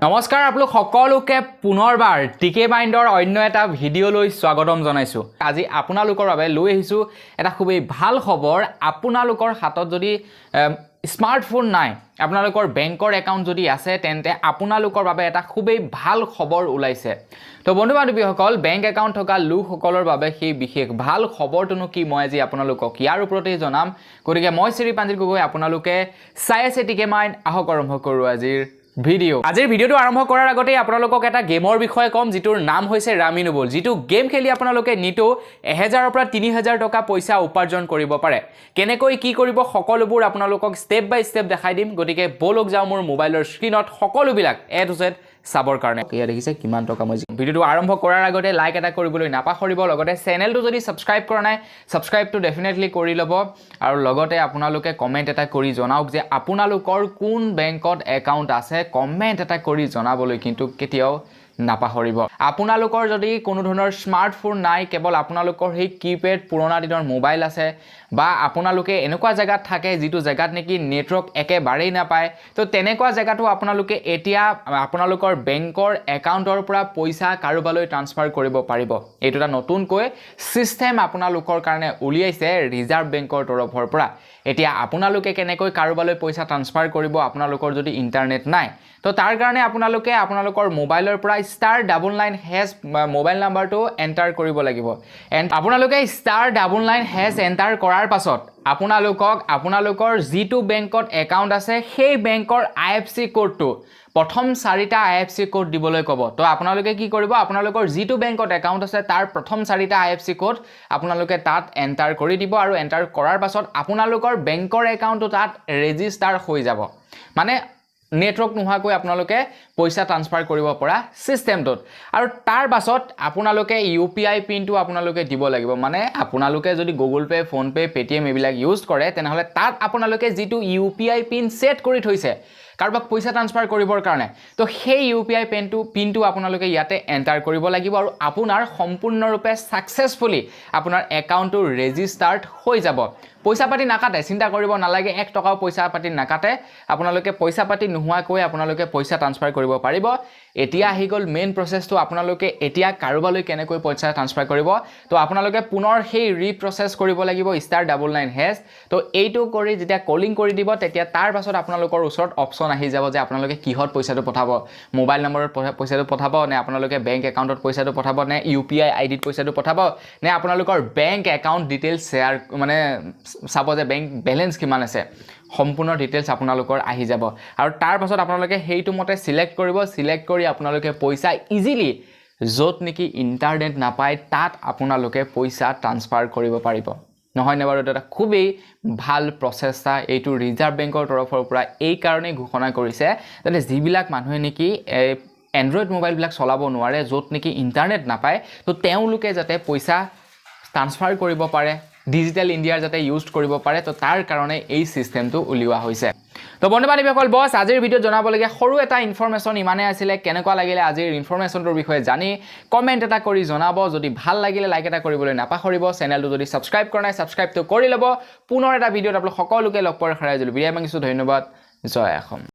নমস্কাৰ আপোনালোক সকলোকে পুনৰবাৰ টিকে মাইণ্ডৰ অন্য এটা ভিডিঅ'লৈ স্বাগতম জনাইছো। আজি আপোনালোকৰ বাবে লৈ আহিছো এটা খুবেই ভাল খবৰ। আপোনালোকৰ হাতত যদি স্মাৰ্টফোন নাই, আপোনালোকৰ বেংকৰ একাউণ্ট যদি আছে, তেন্তে আপোনালোকৰ বাবে এটা খুবেই ভাল খবৰ ওলাইছে। তো বন্ধু বান্ধৱীসকল, বেংক একাউণ্ট থকা লোকসকলৰ বাবে সেই বিশেষ ভাল খবৰটোনো কি মই আজি আপোনালোকক ইয়াৰ ওপৰতেই জনাম। গতিকে মই শ্ৰী পাঞ্জিল গগৈ, আপোনালোকে চাই আছে টিকে মাইণ্ড। আহক আৰম্ভ কৰোঁ আজিৰ ভিডিঅ'টো আৰম্ভ কৰাৰ আগতে আপোনালোকক এটা গেমৰ বিষয়ে কম, যিটোৰ নাম হৈছে ৰামি নোবল। যিটো গেম খেলি আপোনালোকে নিতৌ 1000ৰ পৰা 3000 টকা পইচা উপাৰ্জন কৰিব পাৰে। কেনেকৈ কি কৰিব সকলোবোৰ আপোনালোকক ষ্টেপ বাই ষ্টেপ দেখাই দিম। গতিকে বলক যাওঁ মোৰ মোবাইলৰ স্ক্ৰীনত সকলোবিলাক এ টু জেড চাবৰ কাৰণে। এয়া দেখিছে কিমান টকা মই ভিডিঅ'টো আৰম্ভ কৰাৰ আগতে লাইক এটা কৰিবলৈ নাপাহৰিব। লগতে চেনেলটো যদি ছাবস্ক্ৰাইব কৰা নাই, ছাবস্ক্ৰাইবটো ডেফিনেটলি কৰি ল'ব। আৰু লগতে আপোনালোকে কমেণ্ট এটা কৰি জনাওক যে আপোনালোকৰ কোন বেংকত একাউণ্ট আছে। কমেণ্ট এটা কৰি জনাবলৈ কিন্তু কেতিয়াও নাপাহৰিব। আপোনালোকৰ যদি কোনো ধৰণৰ স্মাৰ্টফোন নাই, কেৱল আপোনালোকৰ সেই কিপেড পুৰণা দিনৰ মোবাইল আছে, বা আপোনালোকে এনেকুৱা জেগাত থাকে যিটো জেগাত নেকি নেটৱৰ্ক একেবাৰেই নাপায়, তো তেনেকুৱা জেগাটো আপোনালোকে এতিয়া আপোনালোকৰ বেংকৰ একাউণ্টৰ পৰা পইচা কাৰোবালৈ ট্ৰান্সফাৰ কৰিব পাৰিব। এইটো এটা নতুনকৈ ছিষ্টেম আপোনালোকৰ কাৰণে উলিয়াইছে ৰিজাৰ্ভ বেংকৰ তৰফৰ পৰা। এতিয়া আপোনালোকে কেনেকৈ কাৰোবালৈ পইচা ট্ৰান্সফাৰ কৰিব আপোনালোকৰ যদি ইণ্টাৰনেট নাই, তো তাৰ কাৰণে আপোনালোকে আপোনালোকৰ মোবাইলৰ পৰা *991# মোবাইল নাম্বাৰটো এণ্টাৰ কৰিব লাগিব। আপোনালোকে *991# এণ্টাৰ কৰাৰ পাছত আপোনালোকৰ যিটো বেংকত একাউণ্ট আছে সেই বেংকৰ IFSC কোডটো, প্ৰথম 4টা IFSC কোড দিবলৈ ক'ব। তো আপোনালোকে কি কৰিব, আপোনালোকৰ যিটো বেংকত একাউণ্ট আছে তাৰ প্ৰথম 4টা IFSC কোড আপোনালোকে তাত এণ্টাৰ কৰি দিব। আৰু এণ্টাৰ কৰাৰ পাছত আপোনালোকৰ বেংকৰ একাউণ্টটো তাত ৰেজিষ্টাৰ হৈ যাব। মানে নেটৱৰ্ক নোহোৱাকৈ আপোনালোকে পইচা ট্ৰান্সফাৰ কৰিব পৰা ছিষ্টেমটোত। আৰু তাৰ পাছত আপোনালোকে UPI পিনটো আপোনালোকে দিব লাগিব। মানে আপোনালোকে যদি গুগল পে', ফোনপে', পেটিএম এইবিলাক ইউজ কৰে, তেনেহ'লে তাত আপোনালোকে যিটো UPI পিন ছেট কৰি থৈছে কাৰোবাক পইচা ট্ৰান্সফাৰ কৰিবৰ কাৰণে, তো সেই UPI পিনটো আপোনালোকে ইয়াতে এণ্টাৰ কৰিব লাগিব। আৰু আপোনাৰ সম্পূৰ্ণৰূপে ছাকচেছফুলি আপোনাৰ একাউণ্টটো ৰেজিষ্টাৰ্ড হৈ যাব। পইচা পাতি নাকাটে, চিন্তা কৰিব নালাগে, 1 টকাও পইচা পাতি নাকাটে। আপোনালোকে পইচা পাতি নোহোৱাকৈ আপোনালোকে পইচা ট্ৰান্সফাৰ কৰিব পাৰিব। এতিয়া আহি গ'ল মেইন প্ৰচেছটো, আপোনালোকে এতিয়া কাৰোবালৈ কেনেকৈ পইচা ট্ৰান্সফাৰ কৰিব। তো আপোনালোকে পুনৰ সেই ৰিপ্ৰচেছ কৰিব লাগিব *991#। তো এইটো কৰি যেতিয়া কলিং কৰি দিব, তেতিয়া তাৰ পাছত আপোনালোকৰ ওচৰত অপশ্যন আহি যাব যে আপোনালোকে কিহত পইচাটো পঠাব। মোবাইল নম্বৰত পইচাটো পঠাব, নে আপোনালোকে বেংক একাউণ্টত পইচাটো পঠাব, নে UPI IDত পইচাটো পঠাব, নে আপোনালোকৰ বেংক একাউণ্ট ডিটেইলছ শ্বেয়াৰ মানে চাব যে বেংক বেলেঞ্চ কিমান আছে। সম্পূৰ্ণ ডিটেইলছ আপোনালোকৰ আহি যাব। আৰু তাৰ পাছত আপোনালোকে সেইটো মতে চিলেক্ট কৰিব। চিলেক্ট কৰি আপোনালোকে পইচা ইজিলি য'ত নেকি ইণ্টাৰনেট নাপায় তাত আপোনালোকে পইচা ট্ৰান্সফাৰ কৰিব পাৰিব। নহয়নে বাৰু? এটা খুবেই ভাল প্ৰচেষ্টা এইটো ৰিজাৰ্ভ বেংকৰ তৰফৰ পৰা এই কাৰণেই ঘোষণা কৰিছে যাতে যিবিলাক মানুহে নেকি এণ্ড্ৰইড মোবাইলবিলাক চলাব নোৱাৰে, য'ত নেকি ইণ্টাৰনেট নাপায়, তো তেওঁলোকে যাতে পইচা ট্ৰান্সফাৰ কৰিব পাৰে, ডিজিটেল ইণ্ডিয়াৰ যাতে ইউজ কৰিব পাৰে। তো তাৰ কাৰণে এই ছিষ্টেমটো উলিওৱা হৈছে। তো বন্ধু বান্ধৱীসকল, বছ আজিৰ ভিডিঅ'ত জনাবলগীয়া সৰু এটা ইনফৰমেশ্যন ইমানেই আছিলে। কেনেকুৱা লাগিলে আজিৰ ইনফৰমেশ্যনটোৰ বিষয়ে জানি কমেণ্ট এটা কৰি জনাব। যদি ভাল লাগিলে লাইক এটা কৰিবলৈ নাপাহৰিব। চেনেলটো যদি ছাবস্ক্ৰাইব কৰা নাই, ছাবস্ক্ৰাইবটো কৰি ল'ব। পুনৰ এটা ভিডিঅ'ত আপোনালোক সকলোকে লগ পোৱাৰ আশাৰে বিদায় মাগিছোঁ। ধন্যবাদ। জয় অসম।